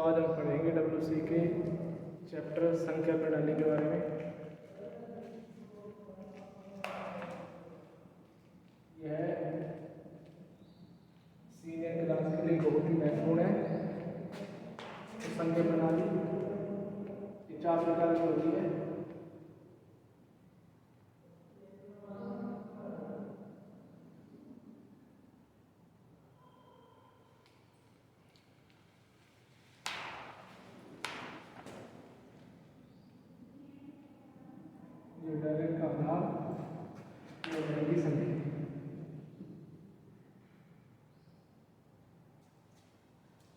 आज हम पढ़ेंगे WC के चैप्टर संख्या प्रणाली के बारे में। यह सीनियर क्लास के लिए बहुत ही महत्वपूर्ण है। संख्या प्रणाली ये 4 प्रकार की होती है। जो डायरेक्ट का आधार की संख्या।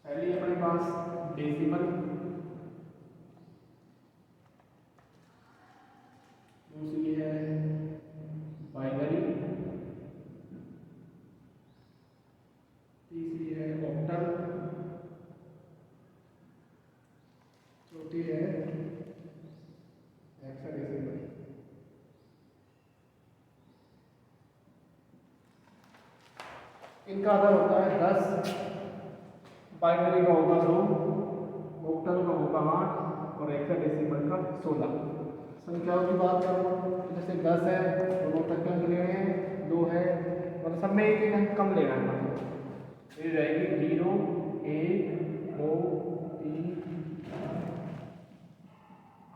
पहली हमारे पास डेसिमल, दूसरी है बाइनरी, तीसरी है ऑक्टल, चौथी है हेक्साडेसिमल। इनका आधार होता है 10, बाइनरी का होगा 2, ऑक्टल का होगा 8 और हेक्साडेसिमल का 16। संख्याओं की बात करूँ जैसे 10 है तो 2 तक के अंक लेने हैं, 2 है और सब में एक एक अंक कम लेना है। ये रहेगी 0, 1, 2, 3,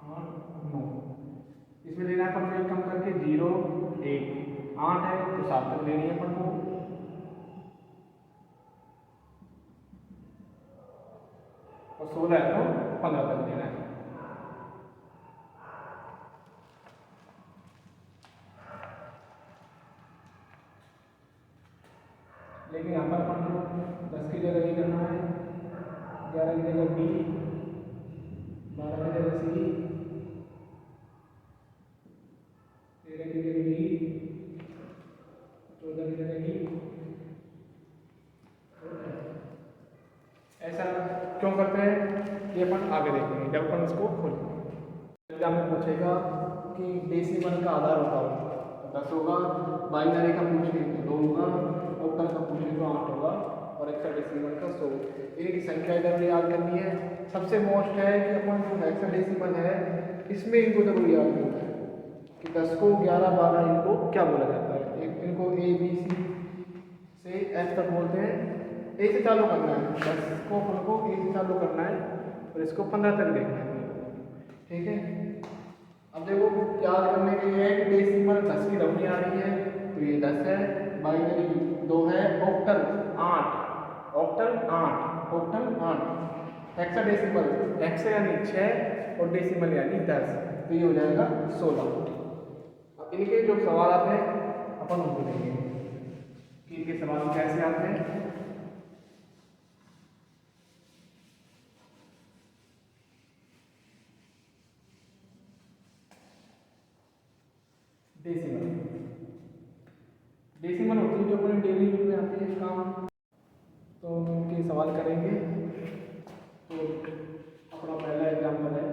8, 9। इसमें लेना है अपन कम करके 0, 1, 8 है तो 7 तक लेनी है अपन को, और 16 है तो 15 तक लेना है। लेकिन यहाँ पर अपन को 10 की जगह ये करना है, 11 की जगह B, 12 की जगह C, 13 की जगह D, 14 की जगह E। ऐसा क्यों करते हैं ये अपन आगे देखेंगे जब अपन इसको खोलेंगे। एग्जाम में पूछेगा कि डेसिमल का आधार होता है 10 होगा, बाइनरी का पूछे तो 2 होगा, ऑक्टल का पूछे तो 8 होगा और हेक्साडेसिमल का 100। इनकी संख्या इधर याद करनी है। सबसे मोस्ट है कि अपन जो हेक्साडेसिमल है इसमें इनको जरूर याद करना है कि 10 को 11, 12 इनको क्या बोला जाता है। इनको ABC से F तक बोलते हैं। A से चालू करना है, 10 को अपन को A से चालू करना है और इसको 15 तक देखना है। ठीक है, अब देखो याद करने के लिए है कि डेसिमल 10 की रबनी आ रही है तो ये 10 है, बाइनरी 2 है, octal 8, octal 8, octal 8, hexadecimal hexa यानी 6 और डेसिमल यानी 10 तो ये हो जाएगा 16। अब इनके जो सवाल आते हैं अपन उनको देखेंगे कि इनके सवाल कैसे आते हैं। डेसिमल होती है जो अपने डेली यूज में आती है काम, तो उनके सवाल करेंगे। तो अपना पहला एग्जाम्पल है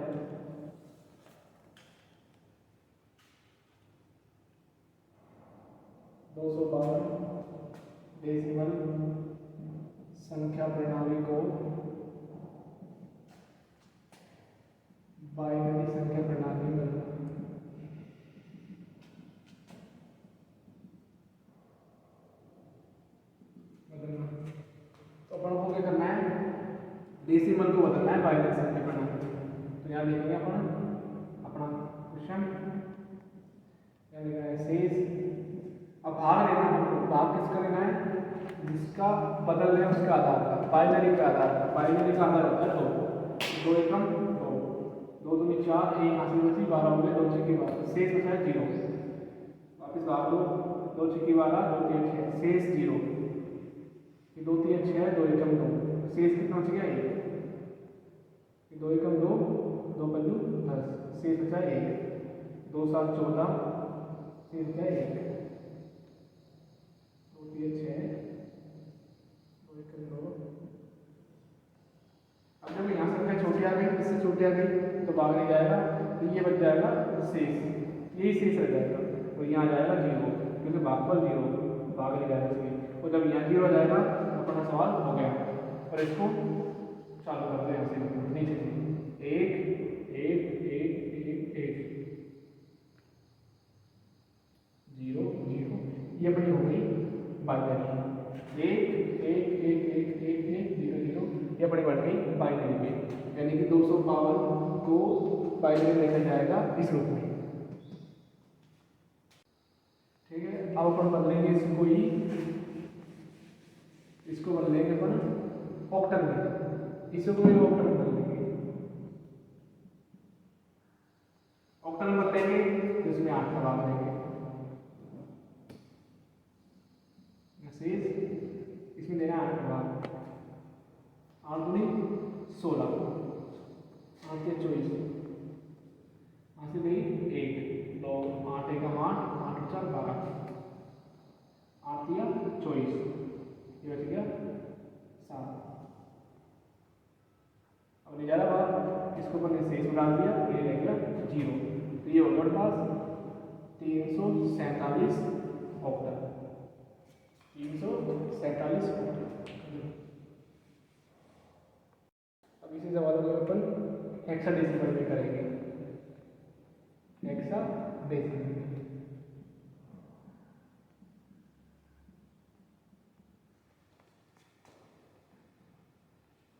212 डेसिमल संख्या प्रणाली को बाइनरी संख्या प्रणाली में डेसिमल को बदलना है बाइनरी संख्या प्रणाली। तो यहाँ लिखेंगे अपन अपना क्वेश्चन, यहाँ लिखा है शेष। अब भाग लेना है, भाग किसका लेना है जिसका बदल रहे हैं उसका आधार का, बाइनरी का आधार का। बाइनरी का आधार होता है 2, 2 एकम 2, 2 दूनी 4, 1 हासिल बची 12 हो गए, 2 छक्के 12, शेष बचा है 0। वापिस भाग दो, 2 छक्के 12, 2 3 6, शेष 0, 2 3 6, 2 एकम 2, शेष कितना बच गया 1, 2 एकम 2, 2 पल्लू 10, शेष बचा 1, 2 7 14, शेष बचा 1, 2 3 6, 2 एकम 2। अब जब यहाँ संख्या छोटी आ गई, इससे छोटी आ गई तो भाग नहीं जाएगा, तो ये बच जाएगा शेष, यही शेष रह जाएगा। तो यहाँ जाएगा 0 क्योंकि भागफल 0, भाग नहीं जाएगा इसमें। और जब यहाँ 0 आ जाएगा तो अपना सवाल हो गया। और इसको चालू कर दो यहाँ से नीचे से, एक एक एक एक एक, जीरो जीरो, ये अपनी हो गई बाइनरी। एक एक एक एक एक एक जीरो जीरो, ये अपनी बढ़ गई बाइनरी पे, यानी कि 200 पावर को बाइनरी में लिखा जाएगा इस रूप में। ठीक है, अब अपन बदलेंगे इसको ही, इसको बदलेंगे अपन ऑक्टल में, इसको भी ऑक्टल में बदलेंगे। ऑक्टल में बदलेंगे तो इसमें 8 का भाग देंगे, मैसेज इसमें देना 8 का भाग, 8 दूनी 16, 8 के 24, यहाँ से गई 1 2 8 एक 8 8 4 12, 8 दिया 24, ये बच गया 7। अब नहीं जा रहा बात, इसको अपन ने शेष में डाल दिया, ये रह गया 0, तो ये होगा पास 347 ऑक्टल, 347 ऑक्टल। अब इसी सवाल को अपन हेक्साडेसिमल में करेंगे, हेक्साडेसिमल।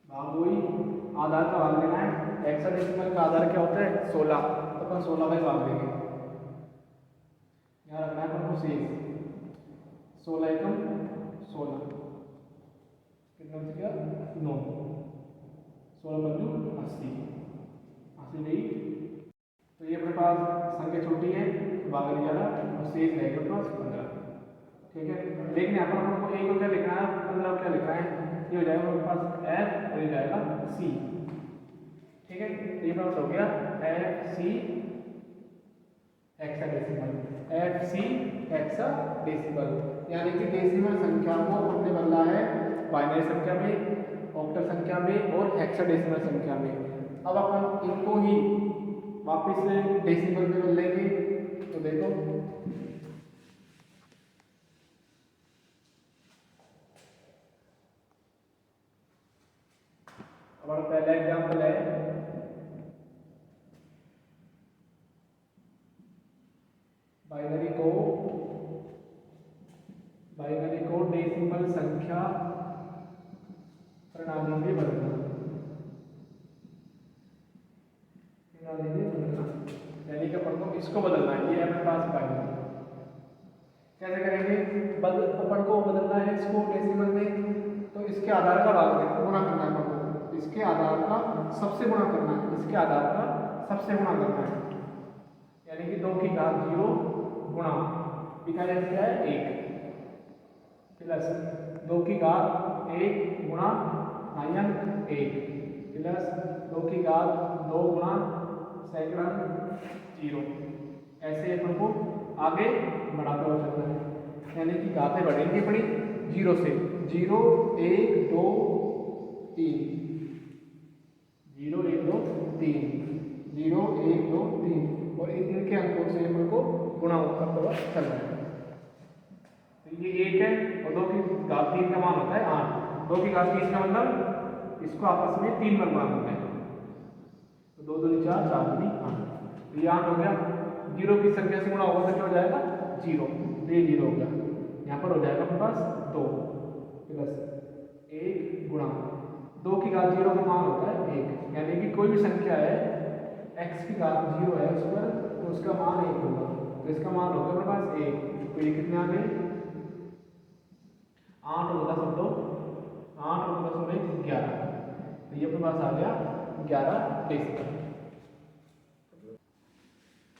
भाग वही आधार का भाग लेना है, हेक्साडेसिमल का आधार क्या होता है 16, तो अपन 16 में भाग देंगे, यहाँ रखना है अपन को शेष, 16 एकम 16, कितना बच गया 9, 16 बल्लू 80, 80 गई, तो ये अपने पास संख्या छोटी है तो भाग नहीं जा रहा, और शेष रहेगा अपने पास 15। ठीक है, लेकिन यहाँ पर हमको ए को क्या लिखना है, 15 क्या लिखना है, ये हो जाएगा हमारे पास एफ और ये जाएगा सी। ठीक है, तो ये पास हो गया F C hexadecimal, F C hexadecimal, यानी कि डेसिमल संख्या को हमने बदला है बाइनरी संख्या में, ऑक्टल संख्या में और हेक्साडेसिमल संख्या में। अब अपन इनको ही वापस से डेसिमल में बदल लेंगे, तो देखो हमारा पहला एग्जाम्पल है बाइनरी को डेसिमल संख्या प्रणाली में बदलना, यानी कि अपन को इसको बदलना है, ये अपने पास बाइनरी। कैसे करेंगे, अपन को बदलना है इसको डेसिमल में, तो इसके आधार का भाग गुणा करना है अपन को, इसके आधार का सबसे गुणा करना है, इसके आधार का सबसे गुणा करना है, यानी कि 2 की घात 0 गुणा इकाई क्या है 1 प्लस 2 की घात 1 गुणा माइनस 1 प्लस 2 की घात 2 गुणा सेकंड 0, ऐसे अपन को आगे बढ़ाते हुए चलना है, यानी कि घातें बढ़ेंगी बड़ी 0 से, 0 1 2 3, 0 1 2 3, 0 1 2 3, और इनके अंकों से अपन को गुणा करते हुए चलना है। तो ये 1 है और 2 की घात 3 का मान होता है 8, 2 की घात 3 का मतलब इसको आपस में 3 बार गुणा करना है, तो 2 2 4 4 2 8, तो ये 8 हो गया, 0 की संख्या से गुणा होगा तो क्या हो जाएगा 0, तो ये 0 हो गया, यहाँ पर हो जाएगा अपने पास 2 प्लस 1 गुणा 2 की घात 0 का मान होता है 1, यानी कि कोई भी संख्या है x की घात 0 है उस पर, तो उसका मान 1 होगा, तो इसका मान होगा अपने पास 1, तो ये कितने आ गए 8 और 10 दो 8 और 10 हो गए 11, तो ये अपने पास आ गया 11 डेसिमल।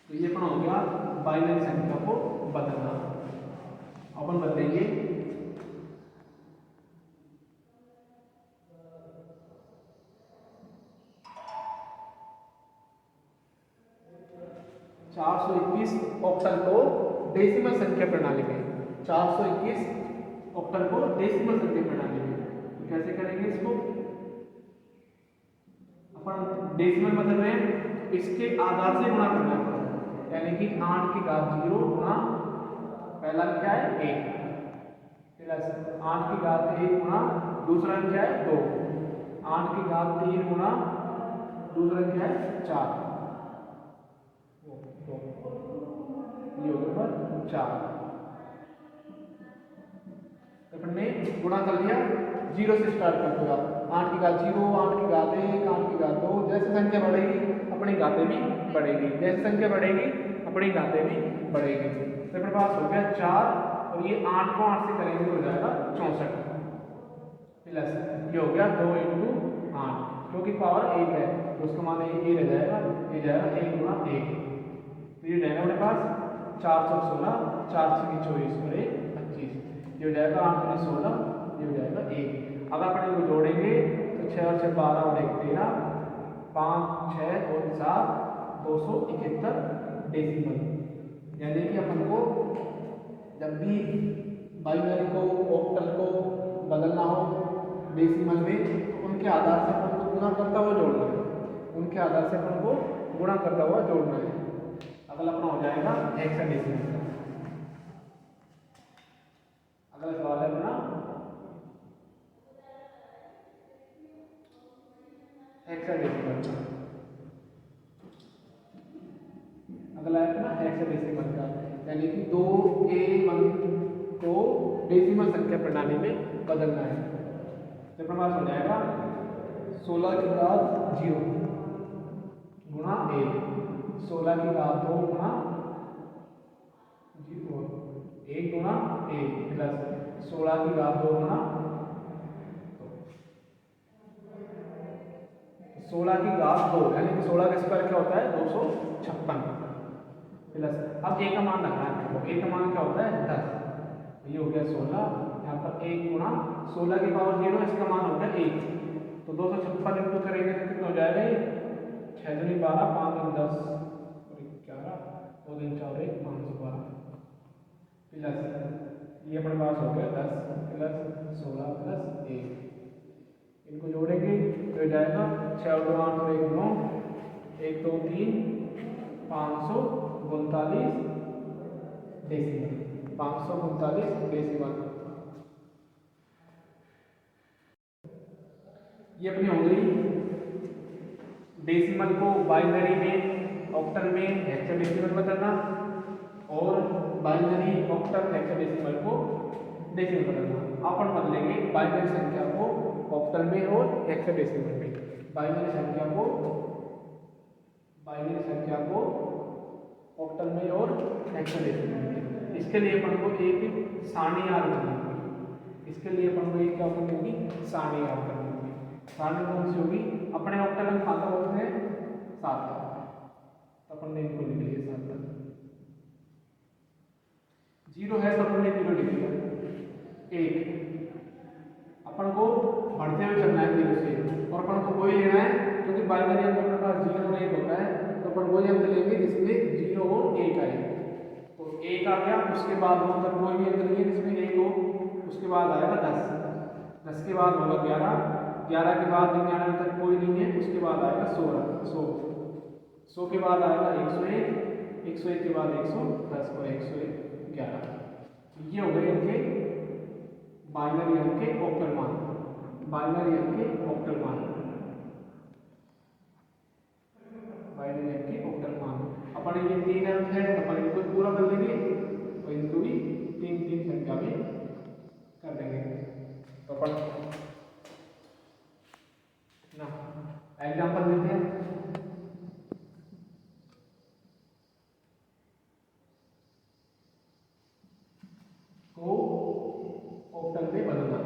तो ये अपना हो गया बाइनरी संख्या को बदलना। अपन बदलेंगे 421 ऑक्टल को डेसिमल संख्या प्रणाली में, 421 ऑक्टल को डेसिमल संख्या प्रणाली में, तो कैसे करेंगे इसको, अपन डेसिमल बदल रहे हैं, इसके आधार से गुणा करना है, यानी कि 8 की घात 0 गुणा पहला क्या है 1 प्लस 8 की घात 1 गुणा दूसरा क्या है 2, 8 की घात 3 गुणा दूसरा क्या है 4, ये हो गया 4। अपन ने गुणा कर लिया, 0 से स्टार्ट कर दिया। 8 की घात 0, 8 की घात 1, 8 की घात 2, जैसे संख्या बढ़ेगी अपनी घातें भी बढ़ेगी, जैसे संख्या बढ़ेगी अपनी घातें भी बढ़ेगी। तो अपने पास हो गया 4 और ये 8 को 8 से करेंगे तो हो जाएगा 64 प्लस ये हो गया 2 इंटू 8, क्योंकि पावर 1 है तो उसका मान ये रह जाएगा, ये जाएगा 1 गुणा 1, तो ये जाएगा अपने पास 416, 4 से 24 और 1 25, ये हो जाएगा 8 गुणा 16, ये हो जाएगा 1। अगर अपन इनको जोड़ेंगे तो 6 और 6 12 और 1 13, 5 6 और 7 271 डेसिमल। यानी कि अपन को जब भी बाइनरी को ऑक्टल को बदलना हो डेसिमल में तो उनके आधार से अपन को गुणा करता हुआ जोड़ना है, उनके आधार से अपन को गुणा करता हुआ जोड़ना है। अगला अपना हो जाएगा हेक्साडेसिमल का। अगला सवाल है अपना हेक्साडेसिमल का। अगला है अपना हेक्साडेसिमल का, यानी कि 2A1 को डेसिमल संख्या प्रणाली में बदलना है। तो अपने पास हो जाएगा 16 की घात 0 गुणा 1, 16 की घात 2 गुणा 0 1 गुणा 1 प्लस 16 की घात 2 गुणा 16 की घात 2, यानी कि 16 का स्क्वायर क्या होता है 256 प्लस, अब ए का मान रखना है, ए का मान क्या होता है 10, ये हो गया 16, यहाँ पर 1 गुणा 16 की पावर 0, इसका मान हो गया 1, तो 256 इंटू करेंगे तो कितना हो जाएगा ये 6 दूनी 12, 5 दूनी 10 और 11, 2 दूनी 4 1 512 प्लस ये अपने पास हो गया 10 प्लस 16 प्लस 1, इनको जोड़ेंगे तो हो जाएगा 6 और 2 8 और 1 9, 1 2 3 539 डेसिमल, 539 डेसिमल। ये अपनी हो गई डेसिमल को बाइनरी में ऑक्टल में हेक्साडेसिमल बदलना और बाइनरी ऑक्टल हेक्साडेसिमल को डेसिमल बदलना। अपन बदलेंगे बाइनरी संख्या को ऑक्टल में और हेक्साडेसिमल में, बाइनरी संख्या को ऑक्टल में और हेक्साडेसिमल में। इसके लिए अपन को एक सारणी याद करनी होगी, इसके लिए अपन को एक क्या करनी होगी सारणी याद करनी होगी। सारणी कौन सी होगी, अपने ऑक्टल में खाता होते हैं 7 तक, तो अपन ने इनको लिख लिया 7 तक, 0 है तो अपन ने 0 लिख लिया, 1 अपन को बढ़ते हुए चलना है 0 से, और अपन को वही लेना है क्योंकि बाइनरी अंक अपने पास 0 और 1 होता है, तो अपन वही अंक लेंगे जिसमें 0 और 1 आए, तो 1 आ गया, उसके बाद मतलब कोई भी अंक नहीं है जिसमें 1 हो, उसके बाद आएगा 10, 10 के बाद होगा 11, 11 के बाद 99 तक कोई नहीं है, उसके बाद आएगा 100 के बाद आएगा 101, 101 के बाद 110 और 101 11। ये हो गए इनके बाइनरी अंक के ऑक्टल मान, बाइनरी अंक के ऑक्टल मान, बाइनरी अंक के ऑक्टल मान। अपन ये 3 अंक है तो अपन इनको पूरा कर लेंगे और इनको भी 3 संख्या में कर देंगे। तो अपन ना एग्जाम्पल देते हैं, को ऑक्टल में बदलना।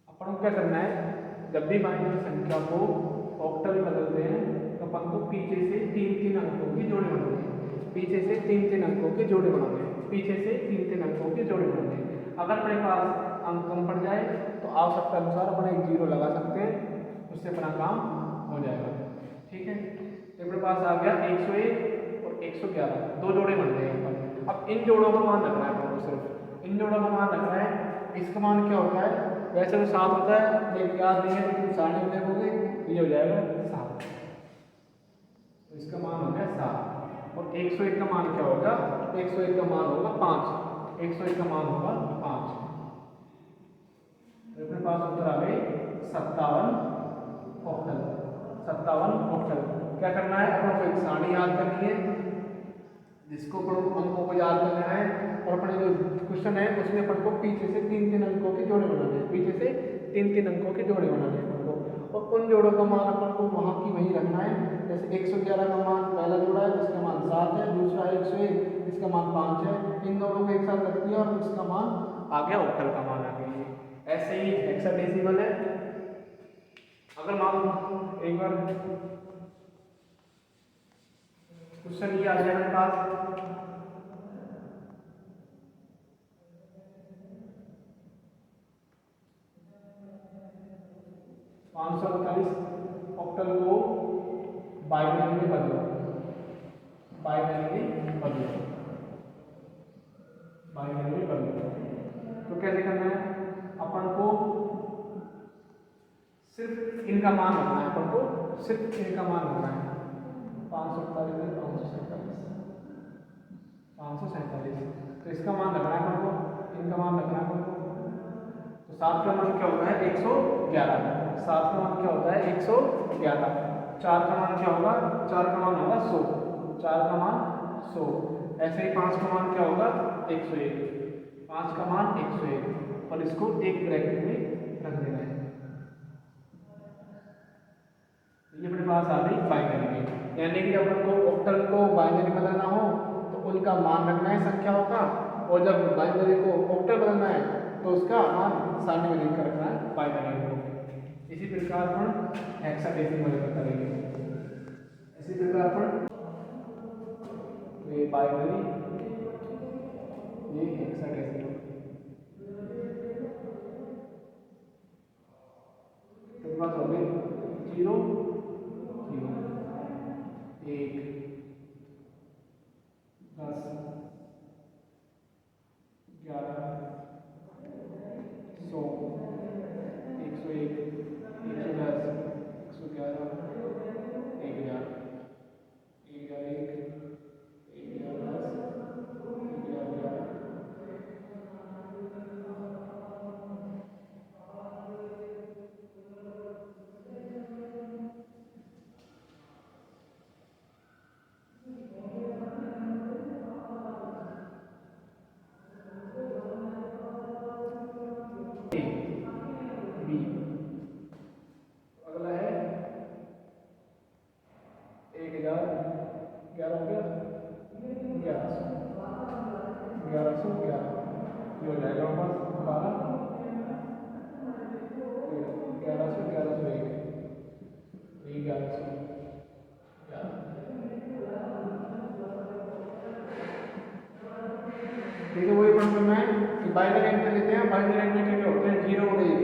अपन को क्या करना है, जब भी बाइनरी संख्या को ऑक्टल में बदलते हैं तो अपन को पीछे से 3 अंकों की जोड़े बनाते हैं, पीछे से 3 अंकों के जोड़े बनाते हैं, पीछे से 3 अंकों के जोड़े बनाते हैं। अगर अपने पास अंक कम पड़ जाए तो आवश्यकता अनुसार अपन एक 0 लगा सकते हैं, उससे अपना काम हो जाएगा। ठीक है, तो अपने पास आ गया 101 और 111, 2 जोड़े बन गए अपन। अब इन जोड़ों का मान रखना है अपन को, सिर्फ इन जोड़ों का मान रखना है। इसका मान क्या होता है, वैसे तो 7 होता है लेकिन याद नहीं है, लेकिन सारणी में देखोगे तो ये हो जाएगा 7, तो इस इसका मान हो गया 7 और 101 का मान क्या होगा? 101 का मान होगा 5, 101 का मान होगा 5। तो अपने पास उत्तर आ गए 57 ऑक्टल। 57 ऑक्टल। क्या करना है? अपन को एक सारणी याद करनी है जिसको अपन को अंकों को याद करना है और अपने जो क्वेश्चन है उसमें अपन को पीछे से 3-3 अंकों के जोड़े बनाने हैं, पीछे से 3-3 अंकों के जोड़े बनाने हैं अपन को, और उन जोड़ों का मान अपन को वहाँ की वही रखना है। जैसे 111 का मान पहला जोड़ा है जिसका मान 7 है, दूसरा 101 जिसका मान 5 है, इन दोनों को एक साथ रख दिया और इसका मान आ गया, ऑक्टल का मान आ गया। ऐसे ही हेक्साडेसिमल है। अगर मान एक बार क्वेश्चन ये आ जाए मेरे पास 548 ऑक्टल को बाइनरी में बदलो, बाइनरी में बदलो, बाइनरी में बदलो। तो कैसे करना है? अपन को सिर्फ इनका मान रखना है, अपन को सिर्फ इनका मान रखना है। 547 है, 547, तो इसका मान रखना है अपन को, इनका मान रखना है अपन को। तो 7 का मान क्या होता है? 111। 7 का मान क्या होता है? 111। 4 का मान क्या होगा? 4 का मान होगा 100, 4 का मान 100। ऐसे ही 5 का मान क्या होगा? 101, 5 का मान 101 और इसको एक ब्रैकेट में रख देना है। ये अपने पास आ गई बाइनरी में, यानी कि अपन को ऑक्टल को बाइनरी बनाना हो तो उनका मान रखना है संख्याओं का, और जब बाइनरी को ऑक्टल बनाना है तो उसका मान सारणी में लिखकर रखना है बाइनरी को। इसी प्रकार अपन हेक्साडेसिमल में करेंगे। इसी प्रकार अपन ये बाइनरी, ये हेक्साडेसिमल। तो बात हो गई 0 0 1 10 11 100 101 110 111 1000 1001 1010 1011। अगला है 1000, 11 हो गया 1100, 1111 ये हो जाएगा हमारे पास 12 1100 1101 1100। ठीक है, वही अपन करना है कि बाइनरी एंड कर लेते हैं। बाइनरी एंड में क्या होते हैं? 0 और 1,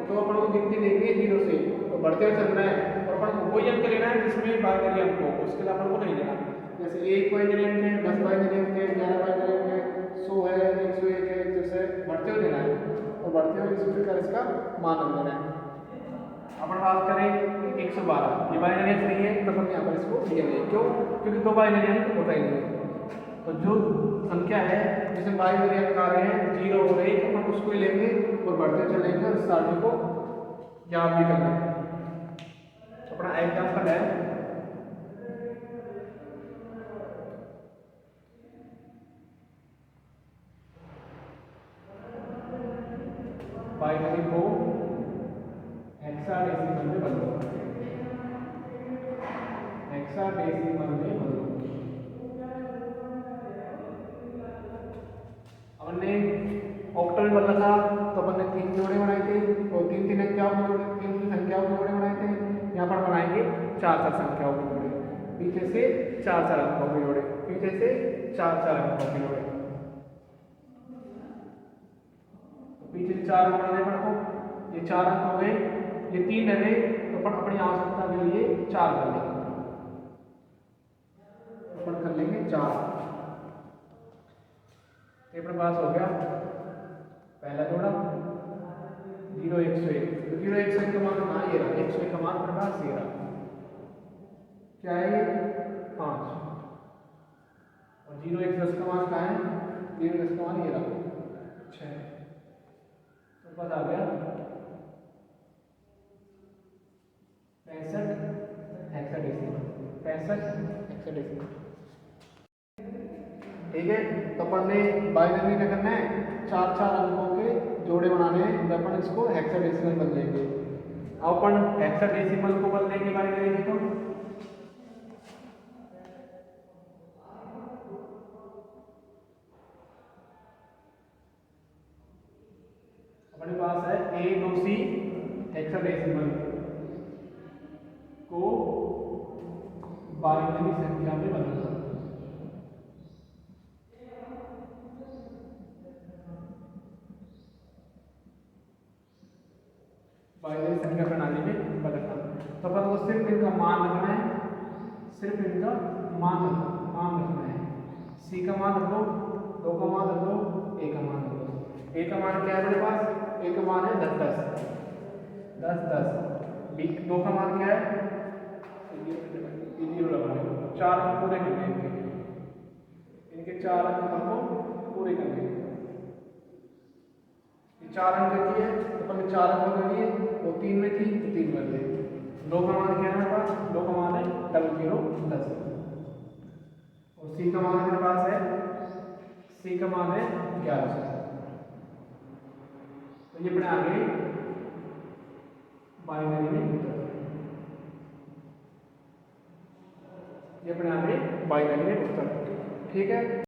तो अपन को गिनती देखनी है 0 से, तो बढ़ते हुए चलना है और अपन को वही अंक लेना है जिसमें बाइनरी अंक हो, उसके लिए अपन को नहीं लेना। जैसे 1 बाइनरी अंक है, 10 बाइनरी अंक है, 11 बाइनरी अंक है, 100 है, 101 है, जैसे बढ़ते हुए लेना है और बढ़ते हुए इसी प्रकार इसका मान रख देना है। अपन बात करें 112, ये बाइनरी अंक नहीं है तो अपन यहाँ पर इसको लिए नहीं, क्यों? क्योंकि 2 बाइनरी अंक होता ही नहीं है। तो जो संख्या है जिसमें बाइनरी अंक आ रहे हैं 0 और 1, अपन उसको ही लेंगे और बढ़ते चलेंगे और इस सारणी को याद भी करना है। अपना एग्जाम्पल है बाइनरी को हेक्साडेसिमल में बदलो, हेक्साडेसिमल में बदलो। हमने ऑक्टल में बदला था तो अपन ने 3 जोड़े बनाए थे और 3-3 संख्याओं के जोड़े, 3 संख्याओं के जोड़े बनाए थे। यहाँ पर बनाएंगे 4-4 संख्याओं के जोड़े, पीछे से 4-4 अंकों के जोड़े, पीछे से 4-4 अंकों के जोड़े। पीछे से 4 अंक बनाने पर को ये 4 अंक हो गए, ये 3 रह गए, तो अपन अपनी आवश्यकता के लिए 4 कर लेंगे, अपन कर लेंगे 4। ये अपने पास हो गया पहला जोड़ा 0 101, तो 0 101 का मान कहाँ? ये रहा 101 का मान अपने पास ये रहा। क्या है ये? 5 और 0 1 10 का मान कहाँ है? 0 10 का मान ये रहा 6। तो पता आ गया 65 हेक्साडेसिमल। 65 हेक्साडेसिमल। ठीक है, तो अपन ने बाइनरी में क्या करना है? 4 अंकों के जोड़े बनाने हैं, तो अपन इसको हेक्साडेसिमल बदल देंगे। अब अपन हेक्साडेसिमल को बदल देंगे बाइनरी में, तो अपने पास है A2C हेक्साडेसिमल को बाइनरी संख्या में बदलना। बाइनरी संख्या प्रणाली में बदलना, तो अपन को सिर्फ इनका मान रखना है, सिर्फ इनका मान रखना है। C का मान रख लो, 2 का मान रख लो, A का मान रख लो। A का मान क्या है मेरे पास? A का मान है 10 10 10 10। B 2 का मान क्या है? ये 0 लगाने को 4 अंक पूरे करने हैं, इनके 4 अंक हमको पूरे करने हैं। ये 4 अंक की है, तो अपन 4 अंक कर लिए, वो 3 में थी तो 3 कर लिए। 2 का मान क्या है मेरे पास? 2 का मान है 00 10 और C का मान मेरे पास है, C का मान है 1100। तो ये अपने आगे बाइनरी में उत्तर, ये अपने आगे बाइनरी में उत्तर। ठीक है।